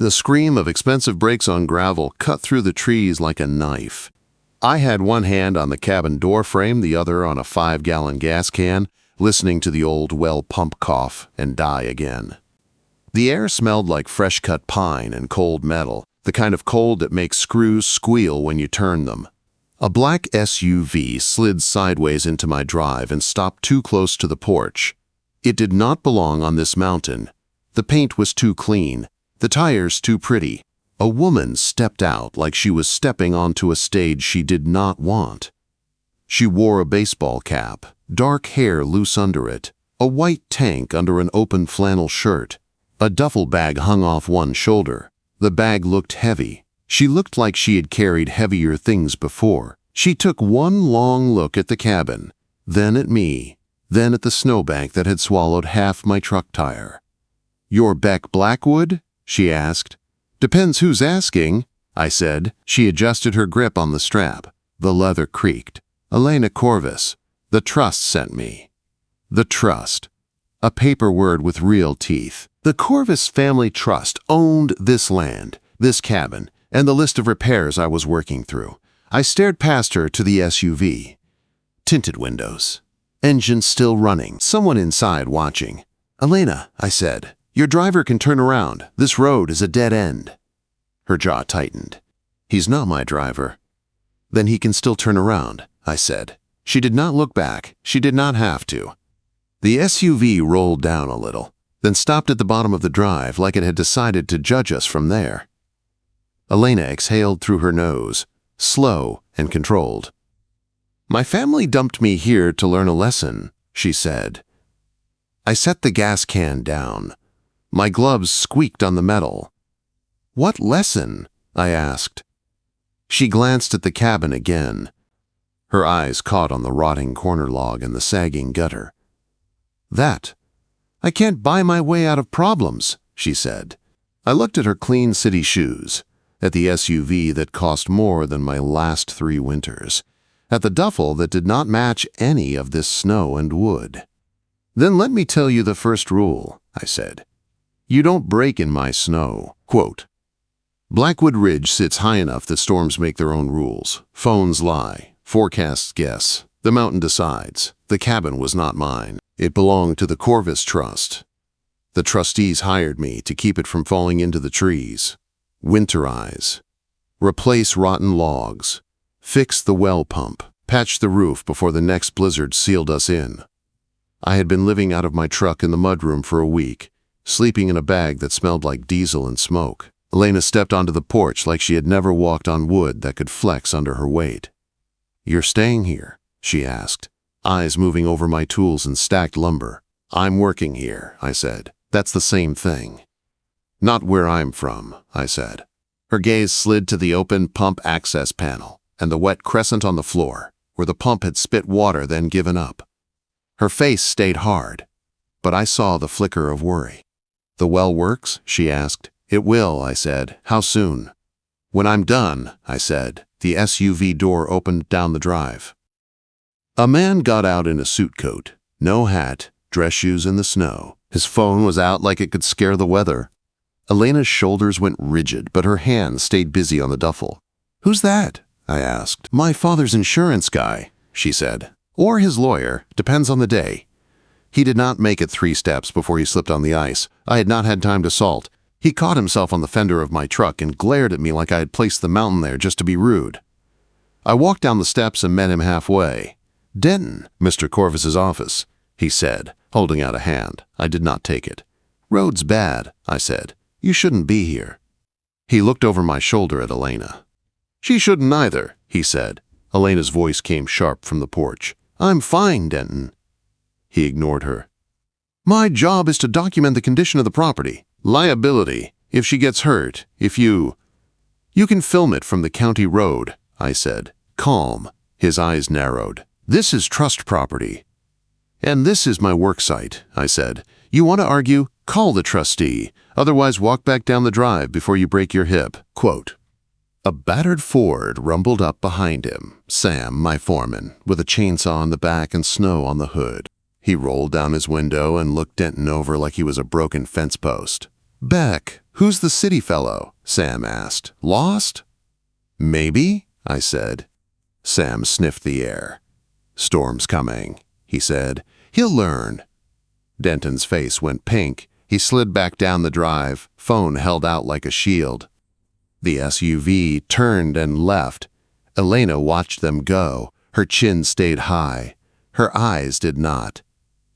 The scream of expensive brakes on gravel cut through the trees like a knife. I had one hand on the cabin door frame, the other on a 5-gallon gas can, listening to the old well pump cough and die again. The air smelled like fresh-cut pine and cold metal, the kind of cold that makes screws squeal when you turn them. A black SUV slid sideways into my drive and stopped too close to the porch. It did not belong on this mountain. The paint was too clean, the tires too pretty. A woman stepped out like she was stepping onto a stage she did not want. She wore a baseball cap, dark hair loose under it, a white tank under an open flannel shirt. A duffel bag hung off one shoulder. The bag looked heavy. She looked like she had carried heavier things before. She took one long look at the cabin, then at me, then at the snowbank that had swallowed half my truck tire. "You're Beck Blackwood?" she asked. "Depends who's asking," I said. She adjusted her grip on the strap. The leather creaked. "Elena Corvus. The Trust sent me." The Trust. A paper word with real teeth. The Corvus family trust owned this land, this cabin, and the list of repairs I was working through. I stared past her to the SUV. Tinted windows. Engine still running. Someone inside watching. "Elena," I said, "your driver can turn around. This road is a dead end." Her jaw tightened. "He's not my driver." "Then he can still turn around," I said. She did not look back. She did not have to. The SUV rolled down a little, then stopped at the bottom of the drive like it had decided to judge us from there. Elena exhaled through her nose, slow and controlled. "My family dumped me here to learn a lesson," she said. I set the gas can down. My gloves squeaked on the metal. "What lesson?" I asked. She glanced at the cabin again. Her eyes caught on the rotting corner log and the sagging gutter. "That. I can't buy my way out of problems," she said. I looked at her clean city shoes, at the SUV that cost more than my last 3 winters, at the duffel that did not match any of this snow and wood. "Then let me tell you the first rule," I said. "You don't break in my snow." Quote, "Blackwood Ridge sits high enough that storms make their own rules. Phones lie. Forecasts guess. The mountain decides. The cabin was not mine. It belonged to the Corvus Trust. The trustees hired me to keep it from falling into the trees. Winterize. Replace rotten logs. Fix the well pump. Patch the roof before the next blizzard sealed us in." I had been living out of my truck in the mudroom for a week, sleeping in a bag that smelled like diesel and smoke. Elena stepped onto the porch like she had never walked on wood that could flex under her weight. "You're staying here?" she asked, eyes moving over my tools and stacked lumber. "I'm working here," I said. "That's the same thing." "Not where I'm from," I said. Her gaze slid to the open pump access panel and the wet crescent on the floor, where the pump had spit water then given up. Her face stayed hard, but I saw the flicker of worry. "The well works?" she asked. "It will," I said. "How soon?" "When I'm done," I said. The SUV door opened down the drive. A man got out in a suit coat, no hat, dress shoes in the snow. His phone was out like it could scare the weather. Elena's shoulders went rigid, but her hands stayed busy on the duffel. "Who's that?" I asked. "My father's insurance guy," she said. "Or his lawyer, depends on the day." He did not make it 3 steps before he slipped on the ice. I had not had time to salt. He caught himself on the fender of my truck and glared at me like I had placed the mountain there just to be rude. I walked down the steps and met him halfway. "Denton, Mr. Corvus's office," he said, holding out a hand. I did not take it. "Road's bad," I said. "You shouldn't be here." He looked over my shoulder at Elena. "She shouldn't either," he said. Elena's voice came sharp from the porch. "I'm fine, Denton." He ignored her. "My job is to document the condition of the property. Liability, if she gets hurt, if you can film it from the county road," I said. Calm. His eyes narrowed. "This is trust property." "And this is my work site," I said. "You want to argue? Call the trustee. Otherwise, walk back down the drive before you break your hip." Quote, a battered Ford rumbled up behind him, Sam, my foreman, with a chainsaw on the back and snow on the hood. He rolled down his window and looked Denton over like he was a broken fence post. "Beck," "Who's the city fellow?" Sam asked. "Lost?" "Maybe," I said. Sam sniffed the air. "Storm's coming," he said. "He'll learn." Denton's face went pink. He slid back down the drive, phone held out like a shield. The SUV turned and left. Elena watched them go. Her chin stayed high. Her eyes did not.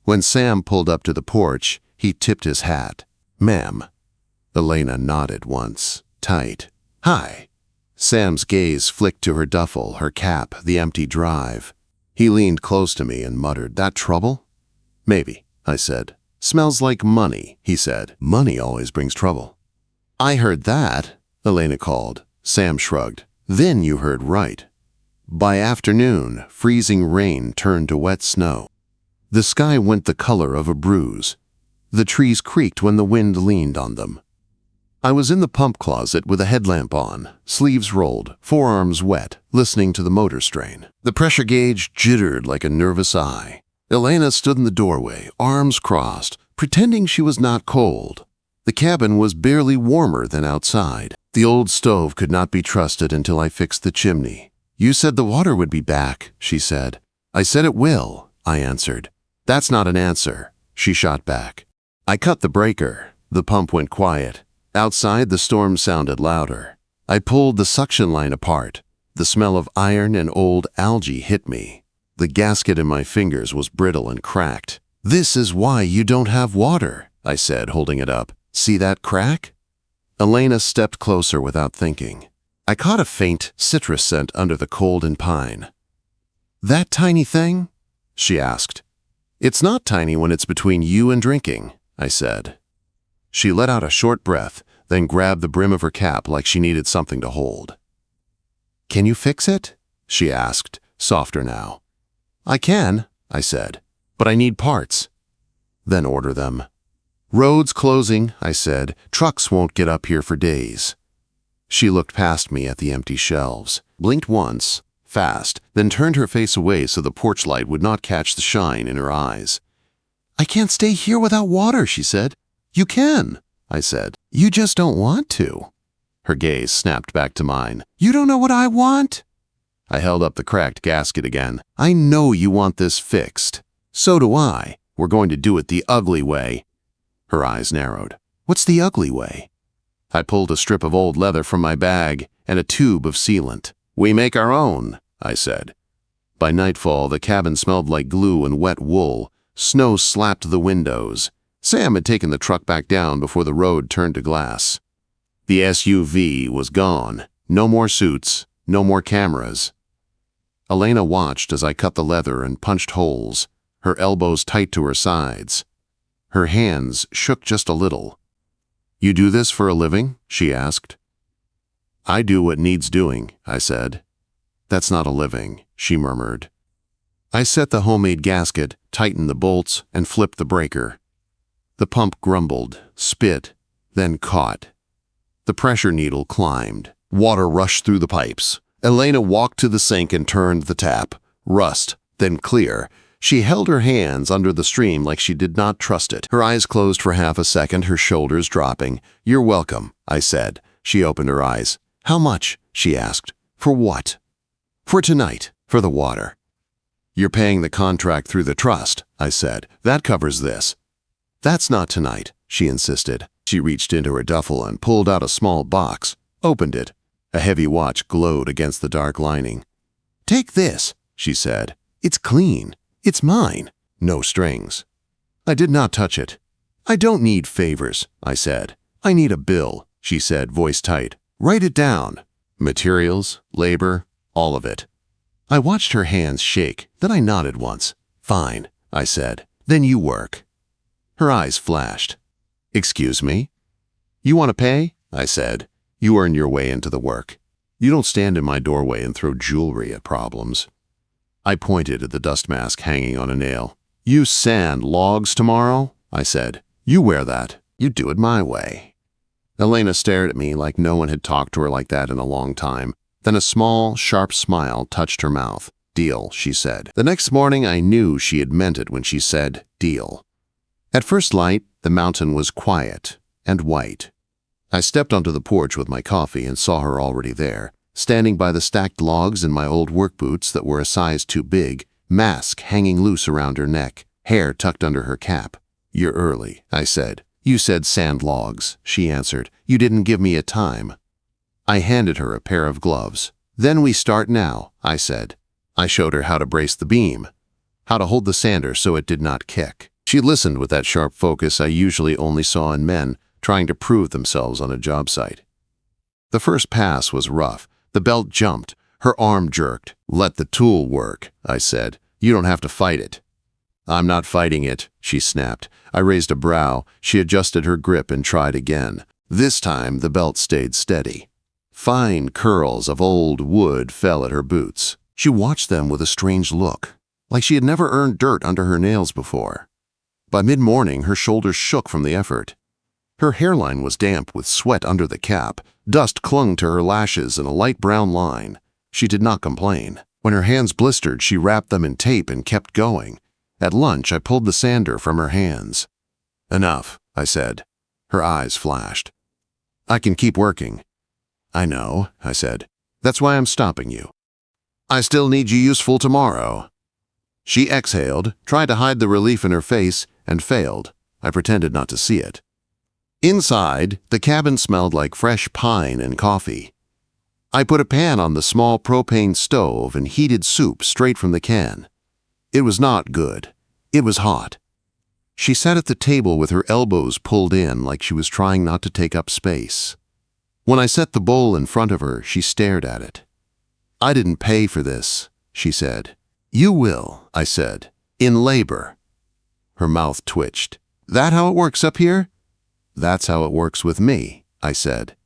When Sam pulled up to the porch, he tipped his hat. "Ma'am." Elena nodded once, tight. "Hi." Sam's gaze flicked to her duffel, her cap, the empty drive. He leaned close to me and muttered, "That trouble?" "Maybe," I said. "Smells like money," he said. "Money always brings trouble." "I heard that," Elena called. Sam shrugged. "Then you heard right." By afternoon, freezing rain turned to wet snow. The sky went the color of a bruise. The trees creaked when the wind leaned on them. I was in the pump closet with a headlamp on, sleeves rolled, forearms wet, listening to the motor strain. The pressure gauge jittered like a nervous eye. Elena stood in the doorway, arms crossed, pretending she was not cold. The cabin was barely warmer than outside. The old stove could not be trusted until I fixed the chimney. "You said the water would be back," she said. "I said it will," I answered. "That's not an answer," she shot back. I cut the breaker. The pump went quiet. Outside, the storm sounded louder. I pulled the suction line apart. The smell of iron and old algae hit me. The gasket in my fingers was brittle and cracked. "This is why you don't have water," I said, holding it up. "See that crack?" Elena stepped closer without thinking. I caught a faint citrus scent under the cold and pine. "That tiny thing?" she asked. "It's not tiny when it's between you and drinking," I said. She let out a short breath, then grabbed the brim of her cap like she needed something to hold. "Can you fix it?" she asked, softer now. "I can," I said, "but I need parts." "Then order them." "Roads closing," I said. "Trucks won't get up here for days." She looked past me at the empty shelves, blinked once, fast, then turned her face away so the porch light would not catch the shine in her eyes. "I can't stay here without water," she said. "You can," I said. "You just don't want to." Her gaze snapped back to mine. "You don't know what I want?" I held up the cracked gasket again. "I know you want this fixed." "So do I. We're going to do it the ugly way." Her eyes narrowed. "What's the ugly way?" I pulled a strip of old leather from my bag and a tube of sealant. "We make our own," I said. By nightfall, the cabin smelled like glue and wet wool. Snow slapped the windows. Sam had taken the truck back down before the road turned to glass. The SUV was gone. No more suits, no more cameras. Elena watched as I cut the leather and punched holes, her elbows tight to her sides. Her hands shook just a little. "You do this for a living?" she asked. "I do what needs doing," I said. "That's not a living," she murmured. I set the homemade gasket, tightened the bolts, and flipped the breaker. The pump grumbled, spit, then caught. The pressure needle climbed. Water rushed through the pipes. Elena walked to the sink and turned the tap. Rust, then clear. She held her hands under the stream like she did not trust it. Her eyes closed for half a second, her shoulders dropping. "You're welcome," I said. She opened her eyes. "How much?" she asked. "For what?" "For tonight, for the water." "You're paying the contract through the trust," I said. "That covers this." "That's not tonight," she insisted. She reached into her duffel and pulled out a small box, opened it. A heavy watch glowed against the dark lining. "Take this," she said. "It's clean. It's mine. No strings." I did not touch it. "I don't need favors," I said. "I need a bill," she said, voice tight. "Write it down. Materials, labor, all of it." I watched her hands shake, then I nodded once. "Fine," I said. "Then you work." Her eyes flashed. "Excuse me?" "You want to pay?" I said. "You earn your way into the work. You don't stand in my doorway and throw jewelry at problems." I pointed at the dust mask hanging on a nail. "You sand logs tomorrow?" I said. "You wear that. You do it my way." Elena stared at me like no one had talked to her like that in a long time. Then a small, sharp smile touched her mouth. "Deal," she said. The next morning I knew she had meant it when she said, "Deal." At first light, the mountain was quiet and white. I stepped onto the porch with my coffee and saw her already there, standing by the stacked logs in my old work boots that were a size too big, mask hanging loose around her neck, hair tucked under her cap. "You're early," I said. "You said sand logs," she answered. "You didn't give me a time." I handed her a pair of gloves. "Then we start now," I said. I showed her how to brace the beam, how to hold the sander so it did not kick. She listened with that sharp focus I usually only saw in men trying to prove themselves on a job site. The first pass was rough. The belt jumped. Her arm jerked. "Let the tool work," I said. "You don't have to fight it." "I'm not fighting it," she snapped. I raised a brow. She adjusted her grip and tried again. This time, the belt stayed steady. Fine curls of old wood fell at her boots. She watched them with a strange look, like she had never earned dirt under her nails before. By mid-morning, her shoulders shook from the effort. Her hairline was damp with sweat under the cap. Dust clung to her lashes in a light brown line. She did not complain. When her hands blistered, she wrapped them in tape and kept going. At lunch, I pulled the sander from her hands. "Enough," I said. Her eyes flashed. "I can keep working." "I know," I said. "That's why I'm stopping you. I still need you useful tomorrow." She exhaled, tried to hide the relief in her face, and failed. I pretended not to see it. Inside, the cabin smelled like fresh pine and coffee. I put a pan on the small propane stove and heated soup straight from the can. It was not good. It was hot. She sat at the table with her elbows pulled in like she was trying not to take up space. When I set the bowl in front of her, she stared at it. "I didn't pay for this," she said. "You will," I said. "In labor." Her mouth twitched. "That how it works up here?" "That's how it works with me," I said.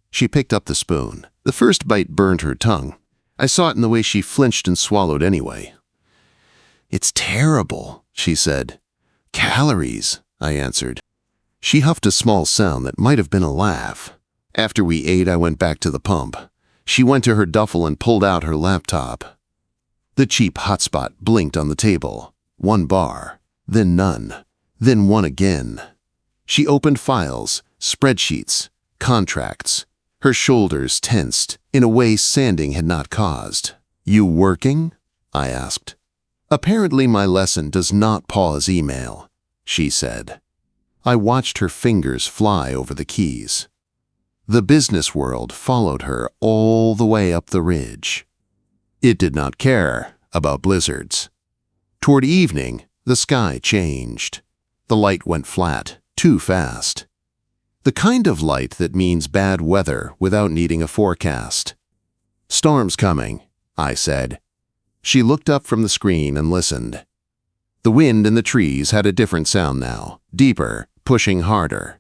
She picked up the spoon. The first bite burned her tongue. I saw it in the way she flinched and swallowed anyway. "It's terrible," she said. "Calories," I answered. She huffed a small sound that might have been a laugh. After we ate, I went back to the pump. She went to her duffel and pulled out her laptop. The cheap hotspot blinked on the table. 1 bar, then none, then one again. She opened files, spreadsheets, contracts. Her shoulders tensed in a way sanding had not caused. "You working?" I asked. "Apparently my lesson does not pause email," she said. I watched her fingers fly over the keys. The business world followed her all the way up the ridge. It did not care about blizzards. Toward evening, the sky changed. The light went flat, too fast. The kind of light that means bad weather without needing a forecast. "Storm's coming," I said. She looked up from the screen and listened. The wind in the trees had a different sound now, deeper, pushing harder.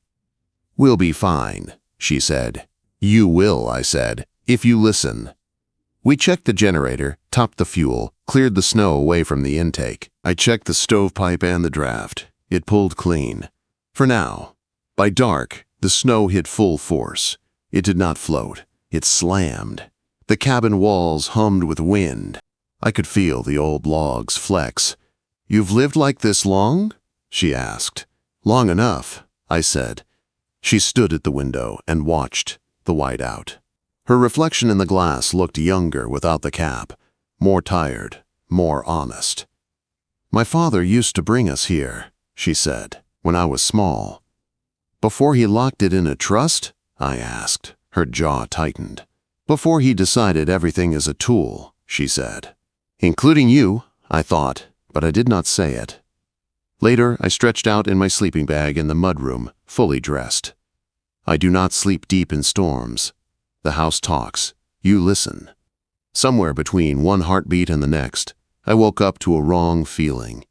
"We'll be fine," she said. "You will," I said, "if you listen." We checked the generator, topped the fuel, cleared the snow away from the intake. I checked the stovepipe and the draft. It pulled clean. For now. By dark, the snow hit full force. It did not float. It slammed. The cabin walls hummed with wind. I could feel the old logs flex. "You've lived like this long?" she asked. "Long enough," I said. She stood at the window and watched the whiteout. Her reflection in the glass looked younger without the cap, more tired, more honest. "My father used to bring us here," she said, "when I was small." "Before he locked it in a trust?" I asked. Her jaw tightened. "Before he decided everything is a tool," she said. "Including you," I thought, but I did not say it. Later, I stretched out in my sleeping bag in the mudroom, fully dressed. I do not sleep deep in storms. The house talks. You listen. Somewhere between one heartbeat and the next, I woke up to a wrong feeling.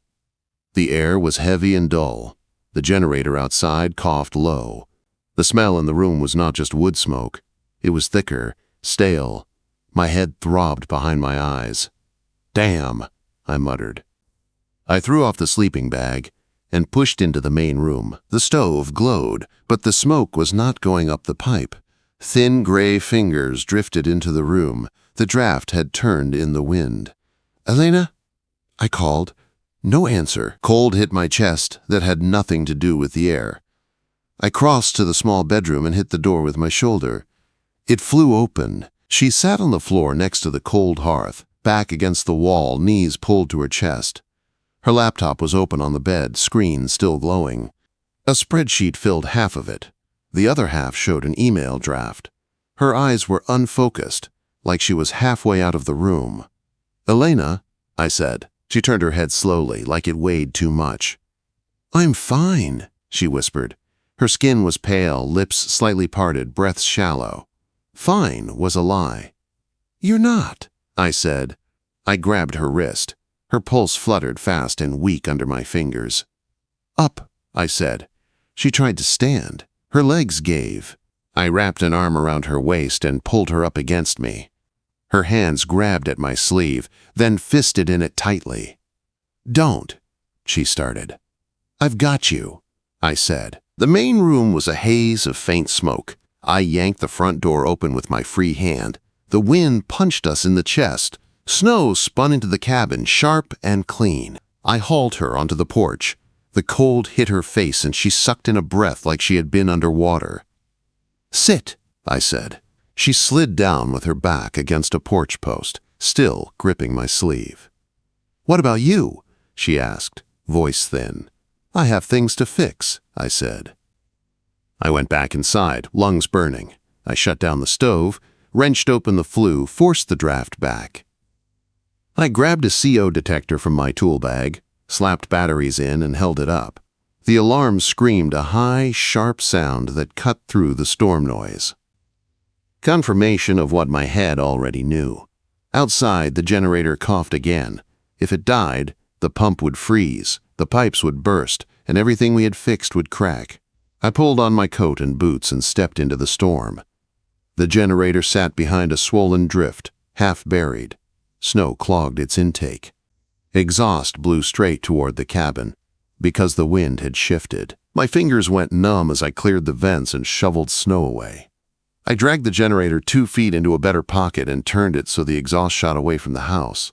The air was heavy and dull. The generator outside coughed low. The smell in the room was not just wood smoke. It was thicker, stale. My head throbbed behind my eyes. "Damn," I muttered. I threw off the sleeping bag and pushed into the main room. The stove glowed, but the smoke was not going up the pipe. Thin gray fingers drifted into the room. The draft had turned in the wind. "Elena?" I called. No answer. Cold hit my chest that had nothing to do with the air. I crossed to the small bedroom and hit the door with my shoulder. It flew open. She sat on the floor next to the cold hearth, back against the wall, knees pulled to her chest. Her laptop was open on the bed, screen still glowing. A spreadsheet filled half of it. The other half showed an email draft. Her eyes were unfocused, like she was halfway out of the room. "Elena," I said. She turned her head slowly, like it weighed too much. "I'm fine," she whispered. Her skin was pale, lips slightly parted, breath shallow. Fine was a lie. "You're not," I said. I grabbed her wrist. Her pulse fluttered fast and weak under my fingers. "Up," I said. She tried to stand. Her legs gave. I wrapped an arm around her waist and pulled her up against me. Her hands grabbed at my sleeve, then fisted in it tightly. "Don't," she started. "I've got you," I said. The main room was a haze of faint smoke. I yanked the front door open with my free hand. The wind punched us in the chest. Snow spun into the cabin, sharp and clean. I hauled her onto the porch. The cold hit her face and she sucked in a breath like she had been underwater. "Sit," I said. She slid down with her back against a porch post, still gripping my sleeve. "What about you?" she asked, voice thin. "I have things to fix," I said. I went back inside, lungs burning. I shut down the stove, wrenched open the flue, forced the draft back. I grabbed a CO detector from my tool bag, slapped batteries in and held it up. The alarm screamed a high, sharp sound that cut through the storm noise. Confirmation of what my head already knew. Outside, the generator coughed again. If it died, the pump would freeze, the pipes would burst, and everything we had fixed would crack. I pulled on my coat and boots and stepped into the storm. The generator sat behind a swollen drift, half buried. Snow clogged its intake. Exhaust blew straight toward the cabin, because the wind had shifted. My fingers went numb as I cleared the vents and shoveled snow away. I dragged the generator 2 feet into a better pocket and turned it so the exhaust shot away from the house.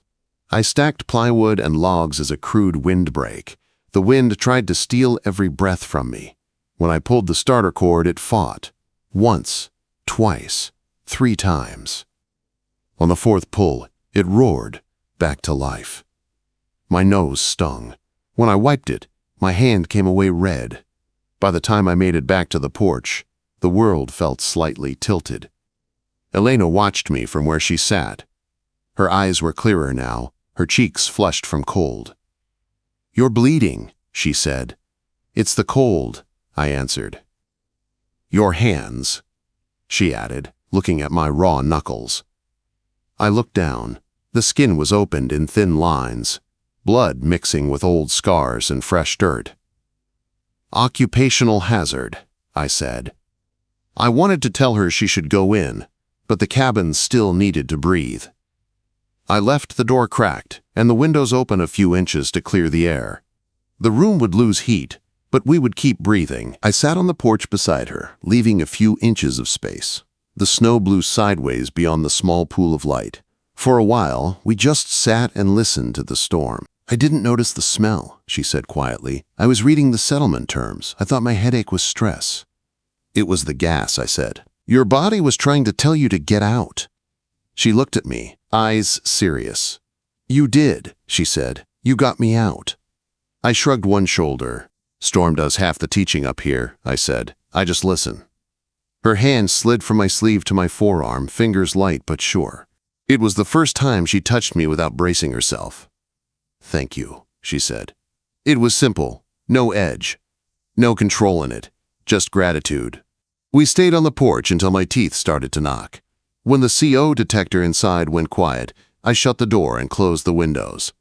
I stacked plywood and logs as a crude windbreak. The wind tried to steal every breath from me. When I pulled the starter cord, it fought. Once, twice, 3 times. On the 4th pull, it roared, back to life. My nose stung. When I wiped it, my hand came away red. By the time I made it back to the porch, the world felt slightly tilted. Elena watched me from where she sat. Her eyes were clearer now, her cheeks flushed from cold. "You're bleeding," she said. "It's the cold," I answered. "Your hands," she added, looking at my raw knuckles. I looked down. The skin was opened in thin lines, blood mixing with old scars and fresh dirt. "Occupational hazard," I said. I wanted to tell her she should go in, but the cabin still needed to breathe. I left the door cracked and the windows open a few inches to clear the air. The room would lose heat, but we would keep breathing. I sat on the porch beside her, leaving a few inches of space. The snow blew sideways beyond the small pool of light. For a while, we just sat and listened to the storm. "I didn't notice the smell," she said quietly. "I was reading the settlement terms. I thought my headache was stress." "It was the gas," I said. "Your body was trying to tell you to get out." She looked at me, eyes serious. "You did," she said. "You got me out." I shrugged one shoulder. "Storm does half the teaching up here," I said. "I just listen." Her hand slid from my sleeve to my forearm, fingers light but sure. It was the first time she touched me without bracing herself. "Thank you," she said. It was simple, no edge, no control in it, just gratitude. We stayed on the porch until my teeth started to knock. When the CO detector inside went quiet, I shut the door and closed the windows.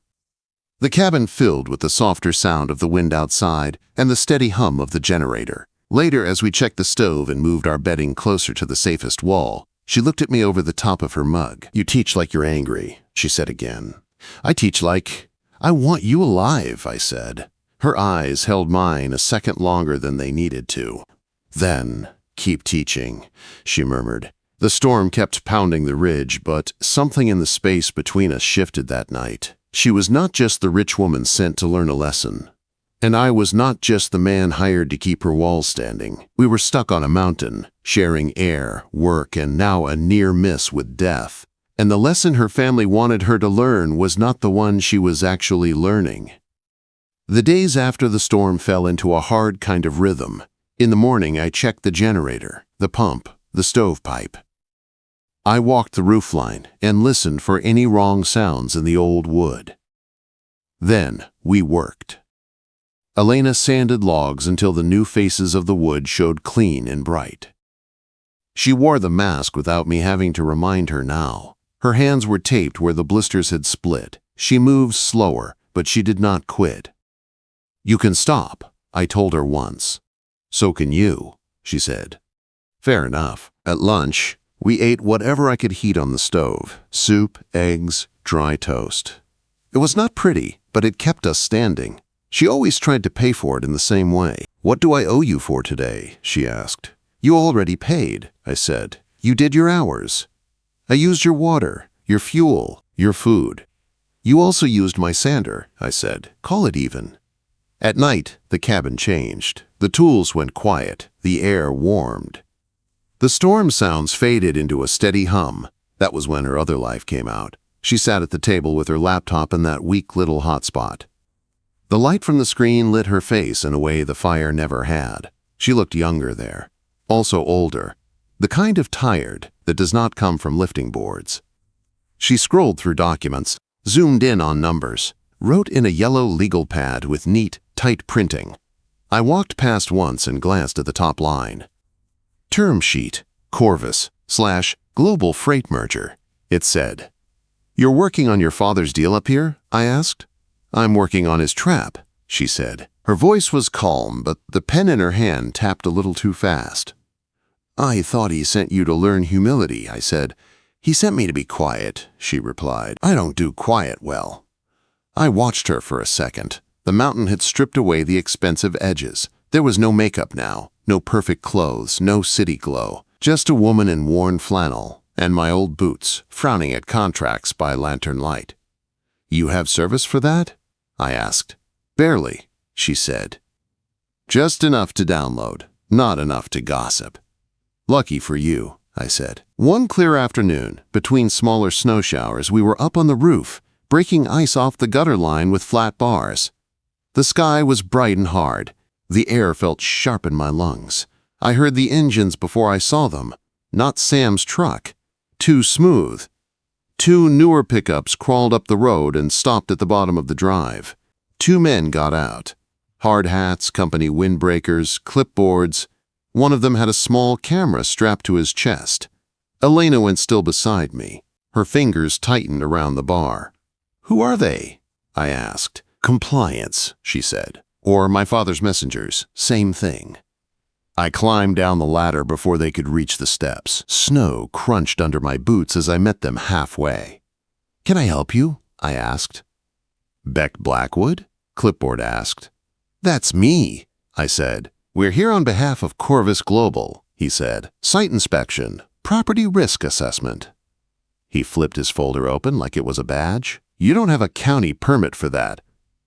The cabin filled with the softer sound of the wind outside and the steady hum of the generator. Later, as we checked the stove and moved our bedding closer to the safest wall, she looked at me over the top of her mug. "You teach like you're angry," she said again. "I teach like I want you alive," I said. Her eyes held mine a second longer than they needed to. "Then, keep teaching," she murmured. The storm kept pounding the ridge, but something in the space between us shifted that night. She was not just the rich woman sent to learn a lesson. And I was not just the man hired to keep her walls standing. We were stuck on a mountain, sharing air, work, and now a near miss with death. And the lesson her family wanted her to learn was not the one she was actually learning. The days after the storm fell into a hard kind of rhythm. In the morning, I checked the generator, the pump, the stovepipe. I walked the roofline and listened for any wrong sounds in the old wood. Then we worked. Elena sanded logs until the new faces of the wood showed clean and bright. She wore the mask without me having to remind her now. Her hands were taped where the blisters had split. She moved slower, but she did not quit. "You can stop," I told her once. "So can you," she said. Fair enough. At lunch, we ate whatever I could heat on the stove: soup, eggs, dry toast. It was not pretty, but it kept us standing. She always tried to pay for it in the same way. "What do I owe you for today?" she asked. "You already paid," I said. "You did your hours. I used your water, your fuel, your food. You also used my sander," I said. "Call it even." At night, the cabin changed. The tools went quiet. The air warmed. The storm sounds faded into a steady hum. That was when her other life came out. She sat at the table with her laptop in that weak little hotspot. The light from the screen lit her face in a way the fire never had. She looked younger there, also older, the kind of tired that does not come from lifting boards. She scrolled through documents, zoomed in on numbers, wrote in a yellow legal pad with neat, tight printing. I walked past once and glanced at the top line. "Term sheet, Corvus/Global Freight Merger," it said. "You're working on your father's deal up here?" I asked. "I'm working on his trap," she said. Her voice was calm, but the pen in her hand tapped a little too fast. "I thought he sent you to learn humility," I said. "He sent me to be quiet," she replied. "I don't do quiet well." I watched her for a second. The mountain had stripped away the expensive edges. There was no makeup now, no perfect clothes, no city glow. Just a woman in worn flannel and my old boots, frowning at contracts by lantern light. "You have service for that?" I asked. "Barely," she said. "Just enough to download, not enough to gossip." "Lucky for you," I said. One clear afternoon, between smaller snow showers, we were up on the roof, breaking ice off the gutter line with flat bars. The sky was bright and hard. The air felt sharp in my lungs. I heard the engines before I saw them. Not Sam's truck. Too smooth. Two newer pickups crawled up the road and stopped at the bottom of the drive. Two men got out. Hard hats, company windbreakers, clipboards. One of them had a small camera strapped to his chest. Elena went still beside me. Her fingers tightened around the bar. "Who are they?" I asked. "Compliance," she said. "Or my father's messengers. Same thing." I climbed down the ladder before they could reach the steps. Snow crunched under my boots as I met them halfway. "Can I help you?" I asked. "Beck Blackwood?" Clipboard asked. "That's me," I said. "We're here on behalf of Corvus Global," he said. "Site inspection, property risk assessment." He flipped his folder open like it was a badge. "You don't have a county permit for that,"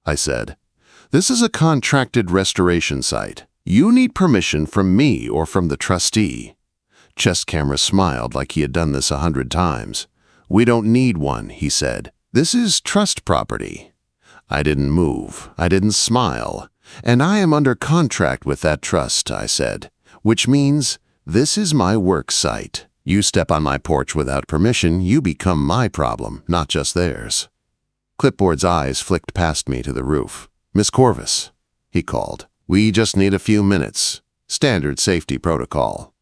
I said. "This is a contracted restoration site. You need permission from me or from the trustee." Chest camera smiled like he had done this 100 times. "We don't need one," he said. "This is trust property." I didn't move. I didn't smile. "And I am under contract with that trust," I said, "which means this is my work site. You step on my porch without permission, you become my problem, not just theirs." Clipboard's eyes flicked past me to the roof. "Miss Corvus," he called. "We just need a few minutes. Standard safety protocol."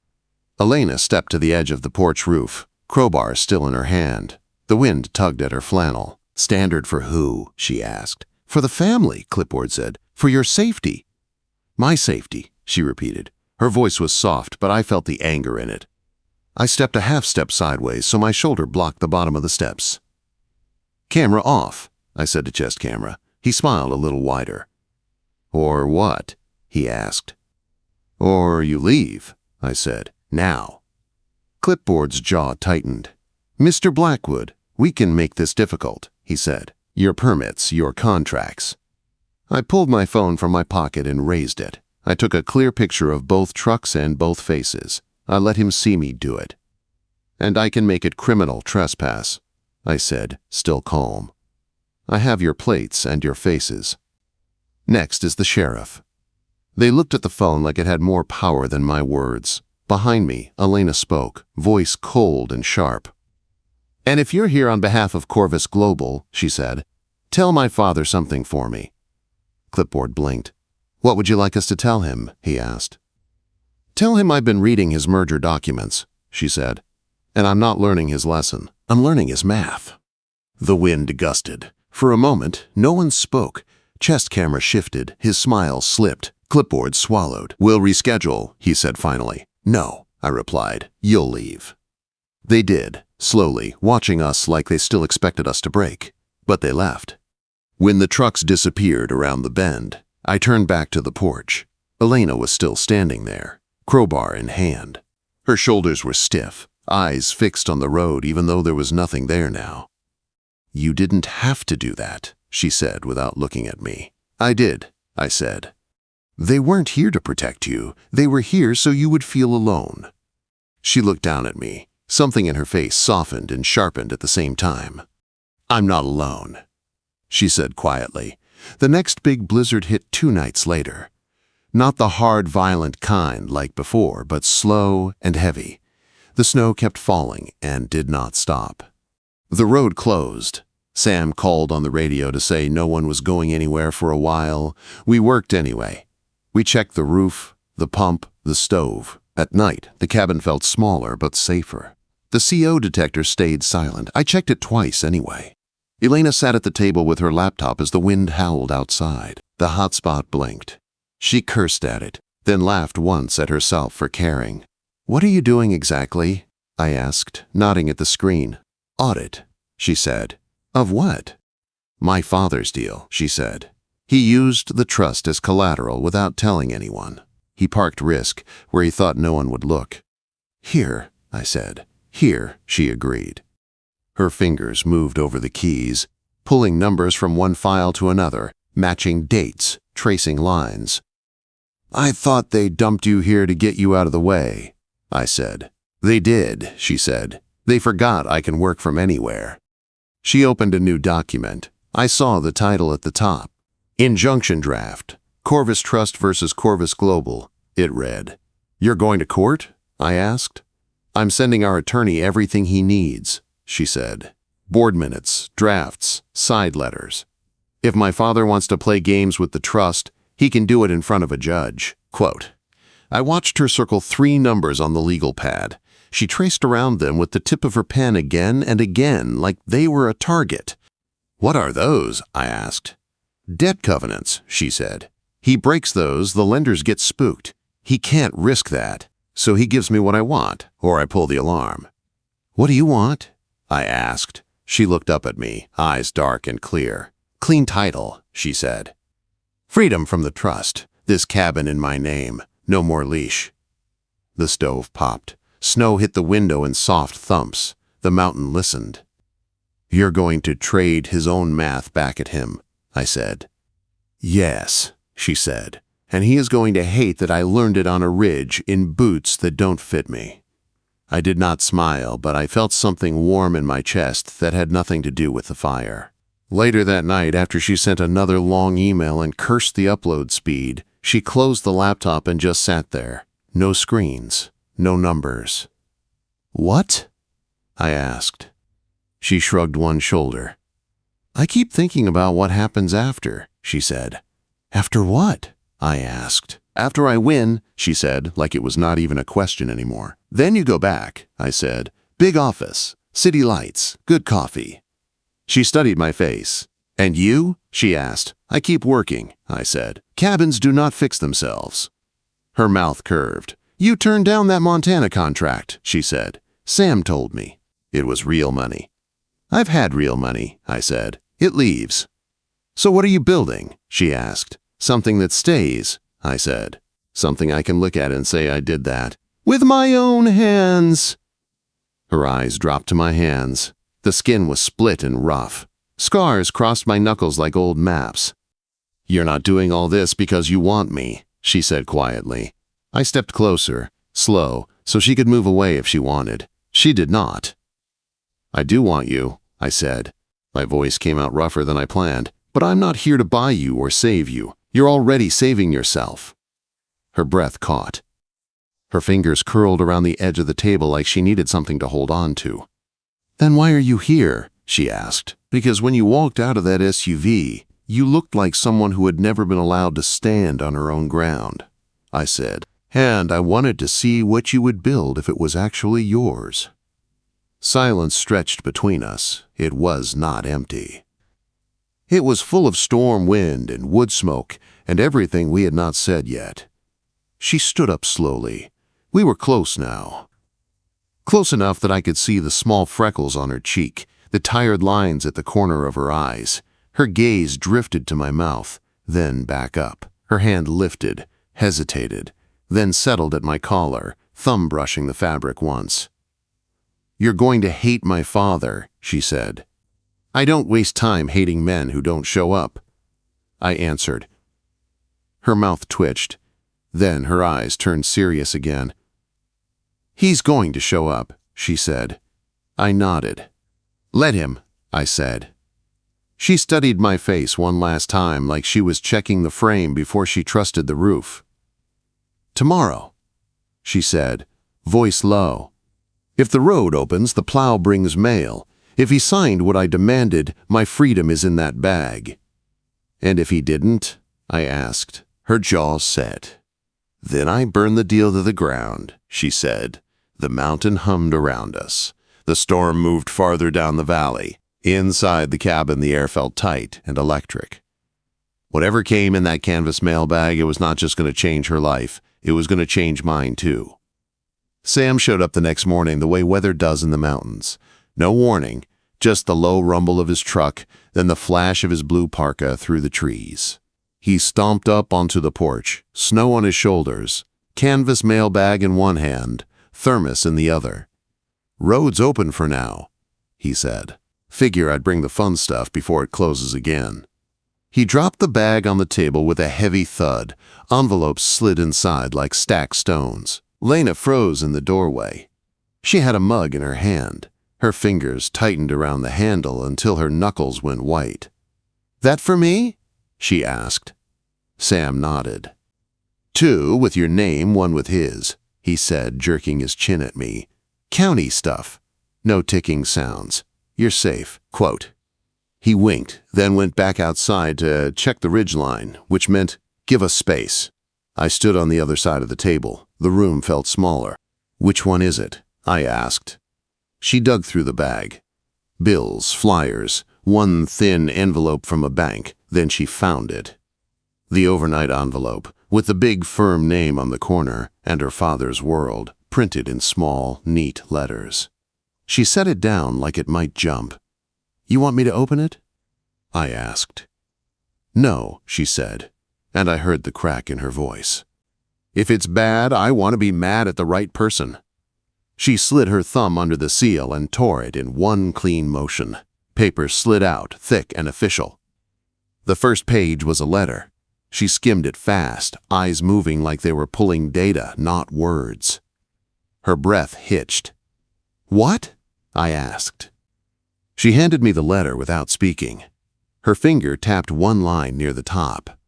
Elena stepped to the edge of the porch roof, crowbar still in her hand. The wind tugged at her flannel. "Standard for who?" she asked. "For the family," Clipboard said. "For your safety." "My safety," she repeated. Her voice was soft, but I felt the anger in it. I stepped a half step sideways so my shoulder blocked the bottom of the steps. "Camera off," I said to chest camera. He smiled a little wider. "Or what?" he asked. "Or you leave," I said. "Now." Clipboard's jaw tightened. "Mr. Blackwood, we can make this difficult," he said. "Your permits, your contracts." I pulled my phone from my pocket and raised it. I took a clear picture of both trucks and both faces. I let him see me do it. "And I can make it criminal trespass," I said, still calm. "I have your plates and your faces. Next is the sheriff." They looked at the phone like it had more power than my words. Behind me, Elena spoke, voice cold and sharp. "And if you're here on behalf of Corvus Global," she said, "tell my father something for me." Clipboard blinked. "What would you like us to tell him?" he asked. "Tell him I've been reading his merger documents," she said. "And I'm not learning his lesson. I'm learning his math." The wind gusted. For a moment, no one spoke. Chest camera shifted. His smile slipped. Clipboard swallowed. "We'll reschedule," he said finally. "No," I replied. "You'll leave." They did, slowly, watching us like they still expected us to break. But they left. When the trucks disappeared around the bend, I turned back to the porch. Elena was still standing there, crowbar in hand. Her shoulders were stiff, eyes fixed on the road even though there was nothing there now. "You didn't have to do that," she said without looking at me. "I did," I said. "They weren't here to protect you. They were here so you would feel alone." She looked down at me. Something in her face softened and sharpened at the same time. "I'm not alone," she said quietly. The next big blizzard hit 2 nights later. Not the hard, violent kind like before, but slow and heavy. The snow kept falling and did not stop. The road closed. Sam called on the radio to say no one was going anywhere for a while. We worked anyway. We checked the roof, the pump, the stove. At night, the cabin felt smaller but safer. The CO detector stayed silent. I checked it twice anyway. Elena sat at the table with her laptop as the wind howled outside. The hotspot blinked. She cursed at it, then laughed once at herself for caring. "What are you doing exactly?" I asked, nodding at the screen. "Audit," she said. "Of what?" "My father's deal," she said. "He used the trust as collateral without telling anyone. He parked risk where he thought no one would look." "Here," I said. "Here," she agreed. Her fingers moved over the keys, pulling numbers from one file to another, matching dates, tracing lines. "I thought they dumped you here to get you out of the way," I said. "They did," she said. "They forgot I can work from anywhere." She opened a new document. I saw the title at the top. "Injunction Draft, Corvus Trust versus Corvus Global," it read. "You're going to court?" I asked. "I'm sending our attorney everything he needs," she said. "Board minutes, drafts, side letters. If my father wants to play games with the trust, he can do it in front of a judge." Quote. I watched her circle 3 numbers on the legal pad. She traced around them with the tip of her pen again and again, like they were a target. "What are those?" I asked. "Debt covenants," she said. "He breaks those, the lenders get spooked. He can't risk that. So he gives me what I want, or I pull the alarm." "What do you want?" I asked. She looked up at me, eyes dark and clear. "Clean title," she said. "Freedom from the trust. This cabin in my name. No more leash." The stove popped. Snow hit the window in soft thumps. The mountain listened. "You're going to trade his own math back at him," I said. "Yes," she said. "And he is going to hate that I learned it on a ridge in boots that don't fit me." I did not smile, but I felt something warm in my chest that had nothing to do with the fire. Later that night, after she sent another long email and cursed the upload speed, she closed the laptop and just sat there. No screens, no numbers. "What?" I asked. She shrugged one shoulder. "I keep thinking about what happens after," she said. "After what?" I asked. "After I win," she said, like it was not even a question anymore. "Then you go back," I said. "Big office, city lights, good coffee." She studied my face. "And you?" she asked. "I keep working," I said. "Cabins do not fix themselves." Her mouth curved. "You turned down that Montana contract," she said. "Sam told me." It was real money. "I've had real money," I said. "It leaves." "So what are you building?" she asked. "Something that stays," I said. "Something I can look at and say I did that. With my own hands." Her eyes dropped to my hands. The skin was split and rough. Scars crossed my knuckles like old maps. "You're not doing all this because you want me," she said quietly. I stepped closer, slow, so she could move away if she wanted. She did not. "I do want you," I said. My voice came out rougher than I planned. "But I'm not here to buy you or save you. You're already saving yourself." Her breath caught. Her fingers curled around the edge of the table like she needed something to hold on to. "Then why are you here?" she asked. "Because when you walked out of that SUV, you looked like someone who had never been allowed to stand on her own ground," I said. "And I wanted to see what you would build if it was actually yours." Silence stretched between us. It was not empty. It was full of storm wind and wood smoke and everything we had not said yet. She stood up slowly. We were close now. Close enough that I could see the small freckles on her cheek, the tired lines at the corner of her eyes. Her gaze drifted to my mouth, then back up. Her hand lifted, hesitated, then settled at my collar, thumb brushing the fabric once. "You're going to hate my father," she said. "I don't waste time hating men who don't show up," I answered. Her mouth twitched. Then her eyes turned serious again. "He's going to show up," she said. I nodded. "Let him," I said. She studied my face one last time like she was checking the frame before she trusted the roof. "Tomorrow," she said, voice low. "If the road opens, the plow brings mail. If he signed what I demanded, my freedom is in that bag." "And if he didn't?" I asked. Her jaws set. "Then I burn the deal to the ground," she said. The mountain hummed around us. The storm moved farther down the valley. Inside the cabin, the air felt tight and electric. Whatever came in that canvas mailbag, it was not just going to change her life. It was going to change mine, too. Sam showed up the next morning the way weather does in the mountains. No warning, just the low rumble of his truck, then the flash of his blue parka through the trees. He stomped up onto the porch, snow on his shoulders, canvas mailbag in one hand, thermos in the other. "Road's open for now," he said. "Figure I'd bring the fun stuff before it closes again." He dropped the bag on the table with a heavy thud. Envelopes slid inside like stacked stones. Elena froze in the doorway. She had a mug in her hand. Her fingers tightened around the handle until her knuckles went white. "That for me?" she asked. Sam nodded. "Two with your name, one with his," he said, jerking his chin at me. "County stuff. No ticking sounds. You're safe." Quote. He winked, then went back outside to check the ridgeline, which meant, "Give us space." I stood on the other side of the table. The room felt smaller. "Which one is it?" I asked. She dug through the bag. Bills, flyers, one thin envelope from a bank. Then she found it. The overnight envelope, with the big firm name on the corner and her father's world, printed in small, neat letters. She set it down like it might jump. "You want me to open it?" I asked. "No," she said, and I heard the crack in her voice. "If it's bad, I want to be mad at the right person." She slid her thumb under the seal and tore it in one clean motion. Paper slid out, thick and official. The first page was a letter. She skimmed it fast, eyes moving like they were pulling data, not words. Her breath hitched. "What?" I asked. She handed me the letter without speaking. Her finger tapped one line near the top.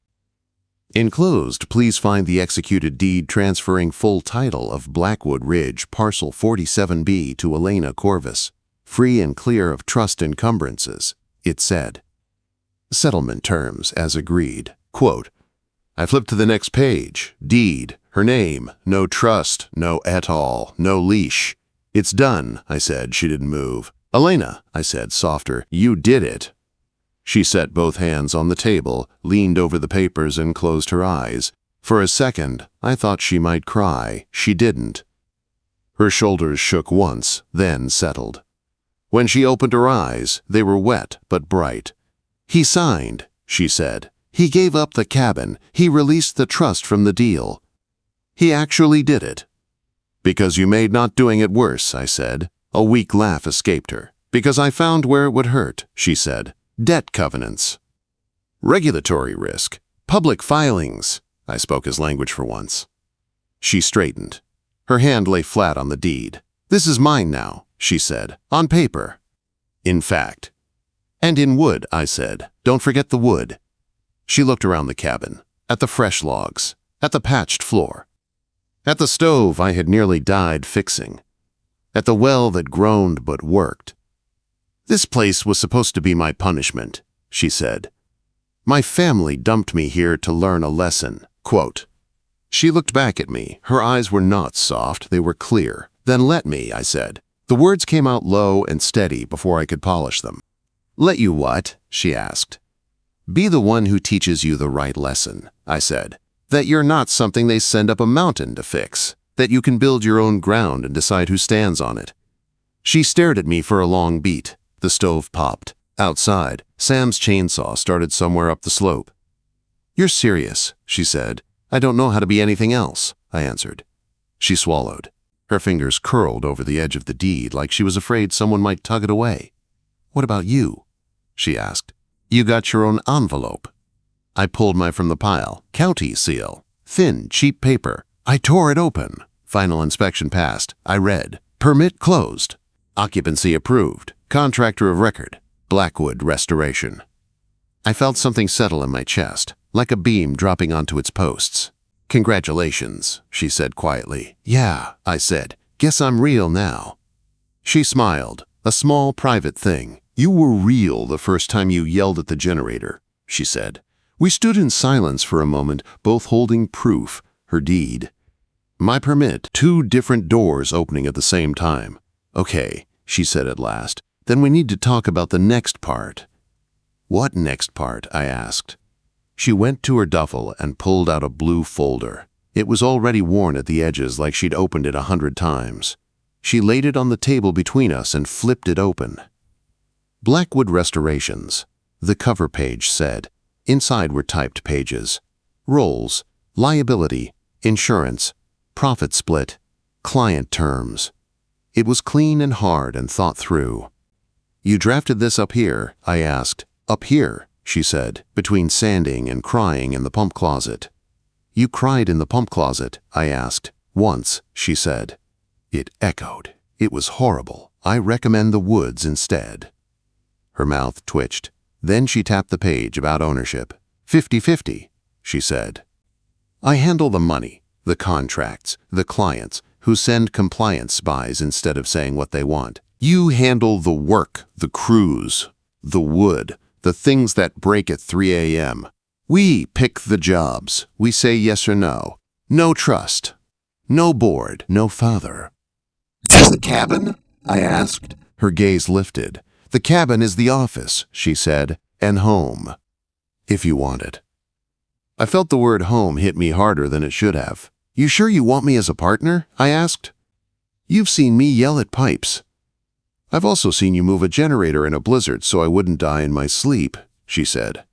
"Enclosed, please find the executed deed transferring full title of Blackwood Ridge, parcel 47B to Elena Corvus, free and clear of trust encumbrances," it said. "Settlement terms, as agreed." Quote. I flipped to the next page. Deed, her name, no trust, no et al, no leash. "It's done," I said. She didn't move. "Elena," I said, softer, "you did it." She set both hands on the table, leaned over the papers and closed her eyes. For a second, I thought she might cry. She didn't. Her shoulders shook once, then settled. When she opened her eyes, they were wet but bright. "He signed," she said. "He gave up the cabin. He released the trust from the deal. He actually did it." "Because you made not doing it worse," I said. A weak laugh escaped her. "Because I found where it would hurt," she said. "Debt covenants." "Regulatory risk," Public filings. I spoke his language for once. She straightened. Her hand lay flat on the deed. This is mine now, she said, on paper. In fact. And in wood, I said. Don't forget the wood. She looked around the cabin, at the fresh logs, at the patched floor, at the stove I had nearly died fixing, at the well that groaned but worked. This place was supposed to be my punishment, she said. My family dumped me here to learn a lesson. Quote. She looked back at me. Her eyes were not soft, they were clear. Then let me, I said. The words came out low and steady before I could polish them. Let you what? She asked. Be the one who teaches you the right lesson, I said. That you're not something they send up a mountain to fix. That you can build your own ground and decide who stands on it. She stared at me for a long beat. The stove popped. Outside, Sam's chainsaw started somewhere up the slope. You're serious, she said. I don't know how to be anything else, I answered. She swallowed. Her fingers curled over the edge of the deed like she was afraid someone might tug it away. What about you? She asked. You got your own envelope. I pulled mine from the pile. County seal. Thin, cheap paper. I tore it open. Final inspection passed. I read. Permit closed. Occupancy approved. Contractor of record. Blackwood Restoration. I felt something settle in my chest, like a beam dropping onto its posts. Congratulations, she said quietly. Yeah, I said. Guess I'm real now. She smiled. A small private thing. You were real the first time you yelled at the generator, she said. We stood in silence for a moment, both holding proof, her deed. My permit, 2 different doors opening at the same time. Okay, she said at last. Then we need to talk about the next part. What next part? I asked. She went to her duffel and pulled out a blue folder. It was already worn at the edges like she'd opened it 100 times. She laid it on the table between us and flipped it open. Blackwood Restorations, the cover page said. Inside were typed pages. Roles, liability, insurance, profit split, client terms. It was clean and hard and thought through. You drafted this up here, I asked. Up here, she said, between sanding and crying in the pump closet. You cried in the pump closet, I asked. Once, she said. It echoed. It was horrible. I recommend the woods instead. Her mouth twitched. Then she tapped the page about ownership. 50-50, she said. I handle the money, the contracts, the clients, who send compliance spies instead of saying what they want. You handle the work, the crews, the wood, the things that break at 3 a.m. We pick the jobs. We say yes or no. No trust. No board. No father. The cabin? I asked. Her gaze lifted. The cabin is the office, she said, and home, if you want it. I felt the word home hit me harder than it should have. You sure you want me as a partner? I asked. You've seen me yell at pipes. I've also seen you move a generator in a blizzard so I wouldn't die in my sleep, she said.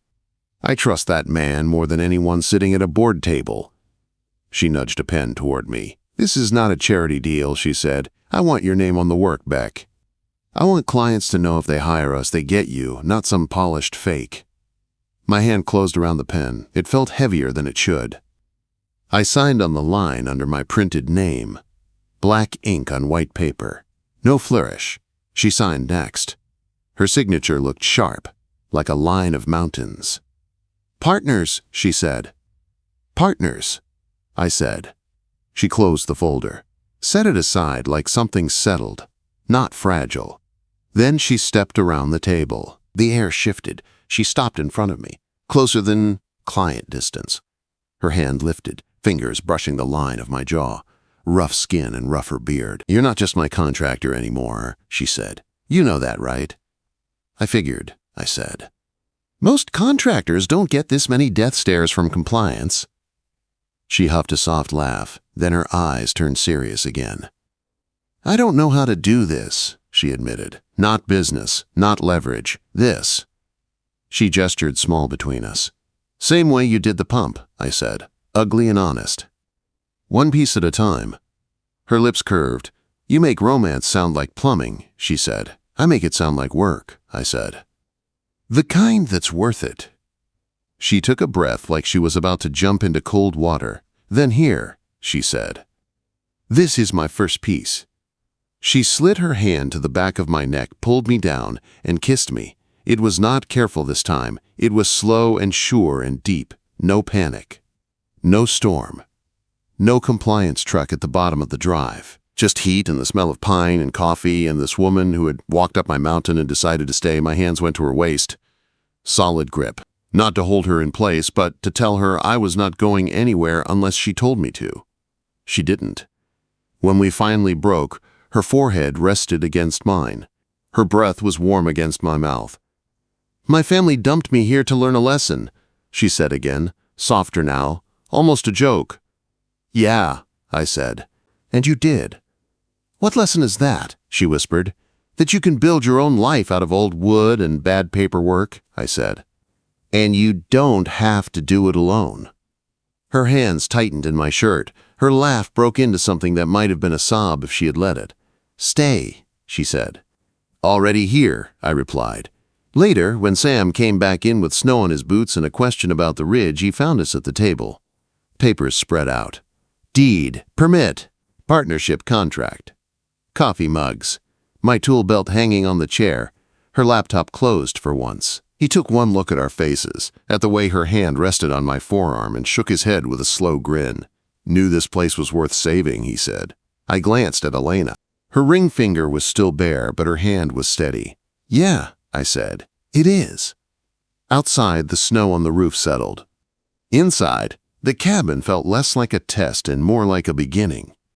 I trust that man more than anyone sitting at a board table. She nudged a pen toward me. This is not a charity deal, she said. I want your name on the work, Beck. I want clients to know if they hire us, they get you, not some polished fake. My hand closed around the pen. It felt heavier than it should. I signed on the line under my printed name. Black ink on white paper. No flourish. She signed next. Her signature looked sharp, like a line of mountains. Partners, she said. Partners, I said. She closed the folder. Set it aside like something settled, not fragile. Then she stepped around the table. The air shifted. She stopped in front of me, closer than client distance. Her hand lifted, fingers brushing the line of my jaw. Rough skin and rougher beard. You're not just my contractor anymore, she said. You know that, right? I figured, I said. Most contractors don't get this many death stares from compliance. She huffed a soft laugh, then her eyes turned serious again. I don't know how to do this, she admitted. Not business, not leverage. This. She gestured small between us. Same way you did the pump, I said. Ugly and honest. One piece at a time. Her lips curved. You make romance sound like plumbing, she said. I make it sound like work, I said. The kind that's worth it. She took a breath like she was about to jump into cold water. "Then here," she said. "This is my first piece." She slid her hand to the back of my neck, pulled me down, and kissed me. It was not careful this time. It was slow and sure and deep. No panic. No storm. No compliance truck at the bottom of the drive. Just heat and the smell of pine and coffee and this woman who had walked up my mountain and decided to stay. My hands went to her waist. Solid grip. Not to hold her in place, but to tell her I was not going anywhere unless she told me to. She didn't. When we finally broke, her forehead rested against mine. Her breath was warm against my mouth. "My family dumped me here to learn a lesson," she said again, softer now, almost a joke. "Yeah," I said. "And you did." "What lesson is that?" she whispered. "That you can build your own life out of old wood and bad paperwork," I said. "And you don't have to do it alone." Her hands tightened in my shirt. Her laugh broke into something that might have been a sob if she had let it. "Stay," she said. "Already here," I replied. Later, when Sam came back in with snow on his boots and a question about the ridge, he found us at the table. Papers spread out. Deed, permit, partnership contract. Coffee mugs. My tool belt hanging on the chair. Her laptop closed for once. He took one look at our faces, at the way her hand rested on my forearm, and shook his head with a slow grin. "Knew this place was worth saving," he said. I glanced at Elena. Her ring finger was still bare, but her hand was steady. "Yeah," I said. "It is." Outside, the snow on the roof settled. Inside, the cabin felt less like a test and more like a beginning.